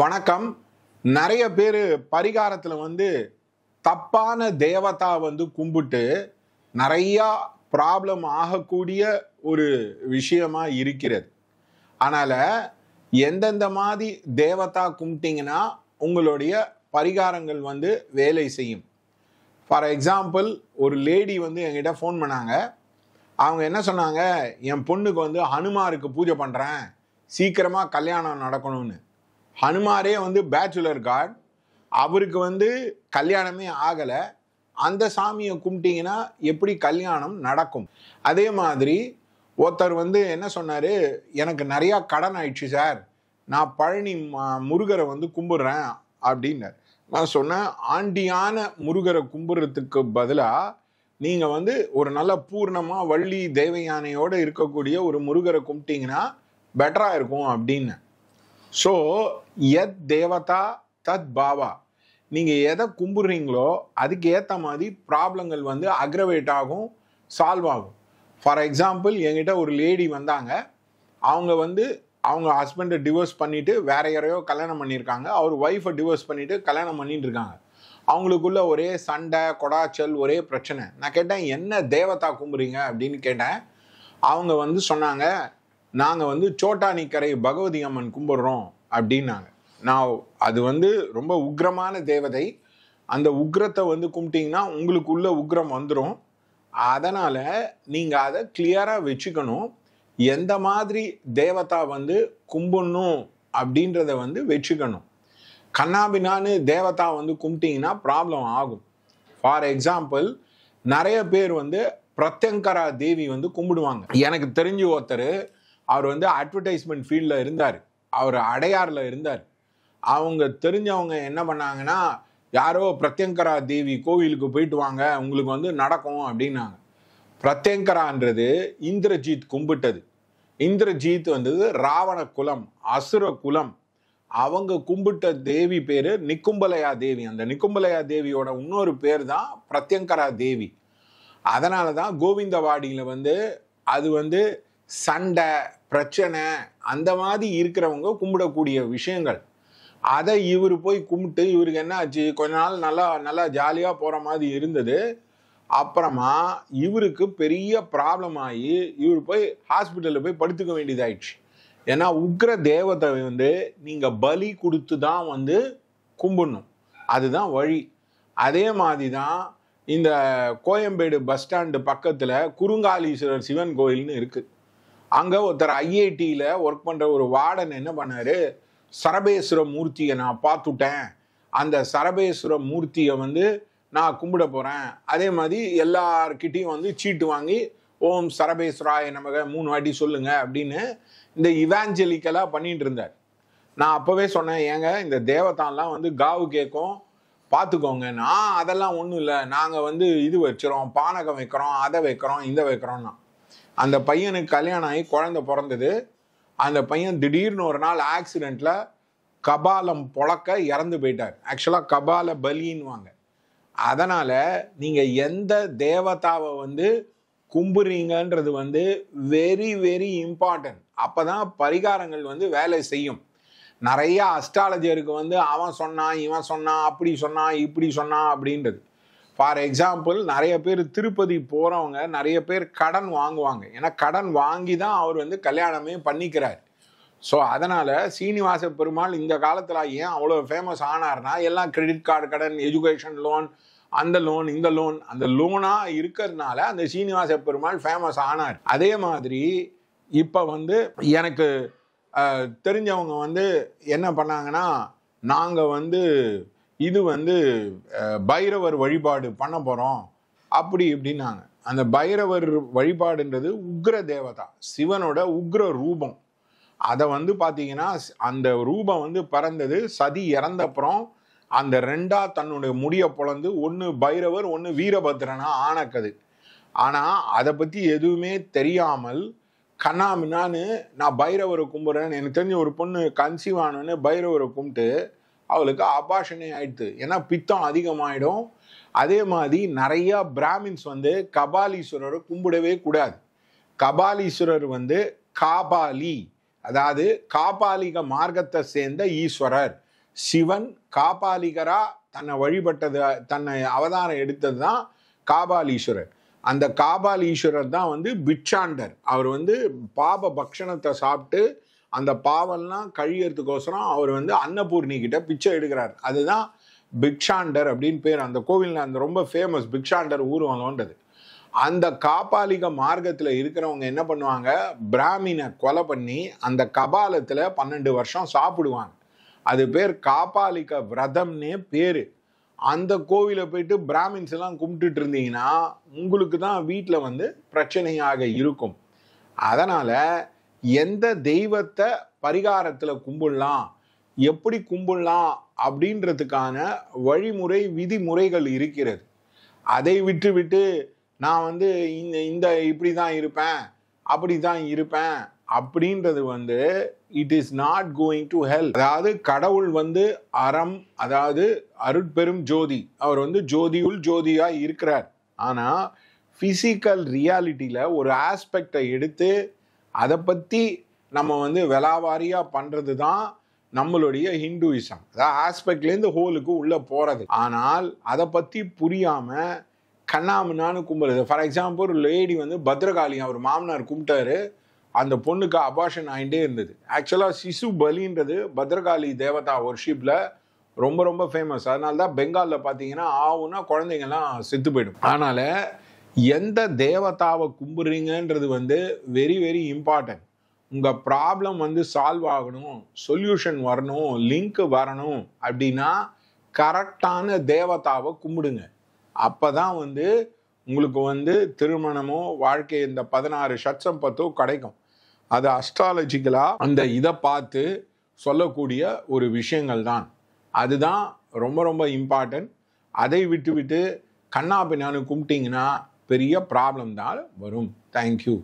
வணக்கம். நிறைய பேர் பரிகாரத்தில் தப்பான தேவதா கும்பிட்டு நிறையா ப்ராப்ளம் ஆகக்கூடிய ஒரு விஷயமா இருக்கிறது. அதனால் எந்தெந்த மாதிரி தேவதா கும்பிட்டீங்கன்னா உங்களுடைய பரிகாரங்கள் வேலை செய்யும். ஃபார் எக்ஸாம்பிள், ஒரு லேடி என்கிட்ட ஃபோன் பண்ணாங்க. அவங்க என்ன சொன்னாங்க, என் பொண்ணுக்கு ஹனுமாருக்கு பூஜை பண்ணுறேன், சீக்கிரமாக கல்யாணம் நடக்கணும்னு. ஹனுமாரே பேச்சுலர் காட், அவருக்கு கல்யாணமே ஆகலை. அந்த சாமியை கும்பிட்டீங்கன்னா எப்படி கல்யாணம் நடக்கும்? அதே மாதிரி ஒருத்தர் என்ன சொன்னார், எனக்கு நிறையா கடன் ஆயிடுச்சு சார், நான் பழனி முருகரை கும்பிட்றேன் அப்படின்னார். நான் சொன்னேன், ஆண்டியான முருகரை கும்பிட்றதுக்கு பதிலாக நீங்கள் ஒரு நல்ல பூர்ணமாக வள்ளி தேவயானையோடு இருக்கக்கூடிய ஒரு முருகரை கும்பிட்டீங்கன்னா பெட்டராக இருக்கும் அப்படின்னு. ஸோ எத் தேவதா தத் பாவா, நீங்கள் எதை கும்பிட்றீங்களோ அதுக்கு ஏற்ற மாதிரி ப்ராப்ளங்கள் அக்ரவேட் ஆகும், சால்வ் ஆகும். ஃபார் எக்ஸாம்பிள், என்கிட்ட ஒரு லேடி வந்தாங்க. அவங்க அவங்க ஹஸ்பண்டை டிவோர்ஸ் பண்ணிவிட்டு வேற யாரையோ கல்யாணம் பண்ணியிருக்காங்க. அவர் ஒய்ஃபை டிவோர்ஸ் பண்ணிவிட்டு கல்யாணம் பண்ணிட்டு இருக்காங்க. அவங்களுக்குள்ள ஒரே சண்டை, கொடாச்சல், ஒரே பிரச்சனை. நான் கேட்டேன், என்ன தேவதா கும்பிட்றீங்க அப்படின்னு கேட்டேன். அவங்க சொன்னாங்க, நாங்கள் சோட்டானிக்கரை பகவதி அம்மன் கும்பிட்றோம் அப்படின்னாங்க. நான் அது ரொம்ப உக்ரமான தேவதை. அந்த உக்ரத்தை கும்பிட்டிங்கன்னா உங்களுக்குள்ள உக்ரம் வந்துடும். அதனால் நீங்கள் அதை கிளியராக வச்சுக்கணும். எந்த மாதிரி தேவதா கும்பிடணும் அப்படின்றத வச்சுக்கணும். கண்ணாபின்னான்னு தேவதா கும்பிட்டிங்கன்னா ப்ராப்ளம் ஆகும். ஃபார் எக்ஸாம்பிள், நிறைய பேர் பிரத்யங்கரா தேவி கும்பிடுவாங்க. எனக்கு தெரிஞ்ச ஒருத்தர், அவர் அட்வர்டைஸ்மெண்ட் ஃபீல்டில் இருந்தார். அவர் அடையாறில் இருந்தார். அவங்க தெரிஞ்சவங்க என்ன பண்ணாங்கன்னா, யாரோ பிரத்யங்கரா தேவி கோவிலுக்கு போயிட்டு வாங்க, உங்களுக்கு நடக்கும் அப்படின்னாங்க. பிரத்யங்கரான்றது இந்திரஜித் கும்பிட்டது. இந்திரஜித் ராவண குலம், அசுர குலம். அவங்க கும்பிட்ட தேவி பேர் நிக்கும்பலையா தேவி. அந்த நிக்கும்பலையா தேவியோட இன்னொரு பேர் தான் பிரத்யங்கரா தேவி. அதனால தான் கோவிந்தவாடியில் அது சண்டை, பிரச்சனை அந்த மாதிரி இருக்கிறவங்க கும்பிடக்கூடிய விஷயங்கள். அதை இவர் போய் கும்பிட்டு இவருக்கு என்ன ஆச்சு, கொஞ்ச நாள் நல்லா ஜாலியாக போகிற மாதிரி இருந்தது. அப்புறமா இவருக்கு பெரிய ப்ராப்ளம் ஆகி இவர் போய் ஹாஸ்பிட்டலில் போய் படுத்துக்க வேண்டியதாயிடுச்சு. ஏன்னா உக்ர தேவதை நீங்கள் பலி கொடுத்து தான் கும்பிடணும். அதுதான் வழி. அதே மாதிரி தான் இந்த கோயம்பேடு பஸ் ஸ்டாண்டு பக்கத்தில் குறுங்காலீஸ்வரர் சிவன் கோயில்னு இருக்குது. அங்கே ஒருத்தர் ஐஐடியில் ஒர்க் பண்ணுற ஒரு வார்டன் என்ன பண்ணார், சரபேஸ்வர மூர்த்தியை நான் பார்த்துட்டேன், அந்த சரபேஸ்வர மூர்த்தியை நான் கும்பிட போகிறேன். அதே மாதிரி எல்லார்கிட்டையும் சீட்டு வாங்கி ஓம் சரபேஸ்வராய நமக 3 வாட்டி சொல்லுங்க அப்படின்னு இந்த இவாஞ்சலிக்கலாக பண்ணிட்டு இருந்தார். நான் அப்போவே சொன்னேன், ஏங்க இந்த தேவதான்லாம் காவு கேட்கும், பார்த்துக்கோங்க. நான் அதெல்லாம் ஒன்றும் இல்லை, நாங்கள் இது வச்சுறோம், பானகம் வைக்கிறோம், அதை வைக்கிறோம், இந்த வைக்கிறோம்னா. அந்த பையனுக்கு கல்யாணம் ஆகி குழந்தை பிறந்தது. அந்த பையன் திடீர்னு ஒரு நாள் ஆக்சிடெண்ட்டில் கபாலம் பொழக்க இறந்து போயிட்டார். ஆக்சுவலாக கபால பலின்னுவாங்க. அதனால் நீங்கள் எந்த தேவதாவை கும்புறீங்கன்றது வெரி வெரி இம்பார்ட்டன்ட். அப்போ தான் பரிகாரங்கள் வேலை செய்யும். நிறைய அஸ்ட்ராலஜருக்கு அவன் சொன்னான், இவன் சொன்னான், அப்படி சொன்னான், இப்படி சொன்னான் அப்படின்றது. ஃபார் எக்ஸாம்பிள், நிறைய பேர் திருப்பதி போகிறவங்க நிறைய பேர் கடன் வாங்குவாங்க. ஏன்னா கடன் வாங்கி தான் அவர் கல்யாணமே பண்ணிக்கிறார். ஸோ அதனால் சீனிவாச பெருமாள் இந்த காலத்தில் ஏன் அவ்வளோ ஃபேமஸ் ஆனார்னா, எல்லாம் கிரெடிட் கார்டு கடன், எஜுகேஷன் லோன், அந்த லோன், இந்த லோன், அந்த லோனாக இருக்கிறதுனால அந்த சீனிவாச பெருமாள் ஃபேமஸ் ஆனார். அதே மாதிரி இப்போ எனக்கு தெரிஞ்சவங்க என்ன பண்ணாங்கன்னா, நாங்கள் இது பைரவர் வழிபாடு பண்ண போகிறோம் அப்படி இப்படின்னாங்க. அந்த பைரவர் வழிபாடுன்றது உக்ர தேவதா, சிவனோட உக்ர ரூபம். அதை பார்த்தீங்கன்னா அந்த ரூபம் பிறந்தது சதி இறந்தப்புறம் அந்த ரெண்டா தன்னுடைய முடியை பொழந்து ஒன்று பைரவர், ஒன்று வீரபத்ரனா ஆனக்கது. ஆனால் அதை பற்றி எதுவுமே தெரியாமல் கண்ணாமின்னான்னு நான் பைரவரை கும்பிட்றேன்னு, எனக்கு தெரிஞ்ச ஒரு பொண்ணு கன்சீவ் ஆனோன்னு பைரவரை கும்பிட்டு அவளுக்கு அபாஷனே ஆயிடுது. ஏன்னா பித்தம் அதிகமாகிடும். அதே மாதிரி நிறையா பிராமின்ஸ் கபாலீஸ்வரரை கும்பிடவே கூடாது. கபாலீஸ்வரர் காபாலி அதாவது காபாலிக மார்க்கத்தை சேர்ந்த ஈஸ்வரர். சிவன் காபாலிகரா தன்னை வழிபட்டது, தன்னை அவதாரம் எடுத்தது தான் காபாலீஸ்வரர். அந்த காபாலீஸ்வரர் தான் வந்து பிட்சாண்டர். அவர் வந்து பாப பக்ஷணத்தை சாப்பிட்டு அந்த பாவெல்லாம் கழியறதுக்கோசரம் அவர் வந்து அன்னபூர்ணி கிட்ட பிச்சை எடுக்கிறார். அதுதான் பிக்ஷாண்டர் அப்படின்னு பேர். அந்த கோவிலில் அந்த ரொம்ப ஃபேமஸ் பிக்ஷாண்டர் ஊர்வலம்ன்றது. அந்த காபாலிக மார்க்கத்தில் இருக்கிறவங்க என்ன பண்ணுவாங்க, பிராமினை கொலை பண்ணி அந்த கபாலத்தில் 12 வருஷம் சாப்பிடுவாங்க. அது பேர் காபாலிக விரதம்னே பேர். அந்த கோவிலை போயிட்டு பிராமின்ஸ் எல்லாம் கும்பிட்டுட்டு இருந்தீங்கன்னா உங்களுக்கு தான் வீட்டில் வந்து பிரச்சனையாக இருக்கும். அதனால எந்த தெய்வத்தை பரிகாரத்தில் கும்பிடலாம், எப்படி கும்பிடலாம் அப்படின்றதுக்கான வழிமுறை விதிமுறைகள் இருக்கிறது. அதை விட்டு நான் வந்து இந்த இப்படி தான் இருப்பேன், அப்படி தான் இருப்பேன் அப்படின்றது வந்து it is not going to help. அதாவது கடவுள் வந்து அறம், அதாவது அருட்பெரும் ஜோதி, அவர் வந்து ஜோதியுள் ஜோதியா இருக்கிறார். ஆனா பிசிக்கல் ரியாலிட்டியில ஒரு ஆஸ்பெக்டை எடுத்து அதை பத்தி நம்ம வந்து விலாவாரியா பண்றது தான் நம்மளுடைய ஹிந்துயிசம். அதாவது ஆஸ்பெக்ட்லேருந்து ஹோலுக்கு உள்ள போறது. ஆனால் அதை பத்தி புரியாம கண்ணாமண்ணான்னு கும்பிடுறது. ஃபார் எக்ஸாம்பிள் ஒரு லேடி வந்து பத்ரகாளி அவர் மாமனார் கும்பிட்டாரு, அந்த பொண்ணுக்கு அபார்ஷன் ஆகிட்டே இருந்தது. ஆக்சுவலாக சிசு பலின்றது பத்ரகாளி தேவதா ஒர்ஷிப்பில் ரொம்ப ரொம்ப ஃபேமஸ். அதனால தான் பெங்காலில் பார்த்தீங்கன்னா ஆவுன்னா குழந்தைங்கள்லாம் செத்து போயிடும். அதனால் எந்த தேவதாவை கும்பிட்றீங்கன்றது வந்து வெரி வெரி இம்பார்ட்டன்ட். உங்கள் ப்ராப்ளம் வந்து சால்வ் ஆகணும், சொல்யூஷன் வரணும், லிங்க் வரணும் அப்படின்னா கரெக்டான தேவதாவை கும்பிடுங்க. அப்போ தான் வந்து உங்களுக்கு வந்து திருமணமோ வாழ்க்கை இந்த 16 ஷட்சம்பத்தோ கிடைக்கும். அது அஸ்ட்ராலஜிக்கலாக அந்த இதை பார்த்து சொல்லக்கூடிய ஒரு விஷயங்கள் தான். அதுதான் ரொம்ப ரொம்ப இம்பார்ட்டன்ட். அதை விட்டு கண்ணா பின்னான்னு கும்பிட்டிங்கன்னா பெரிய ப்ராப்ளம் தான் வரும். தேங்க்யூ.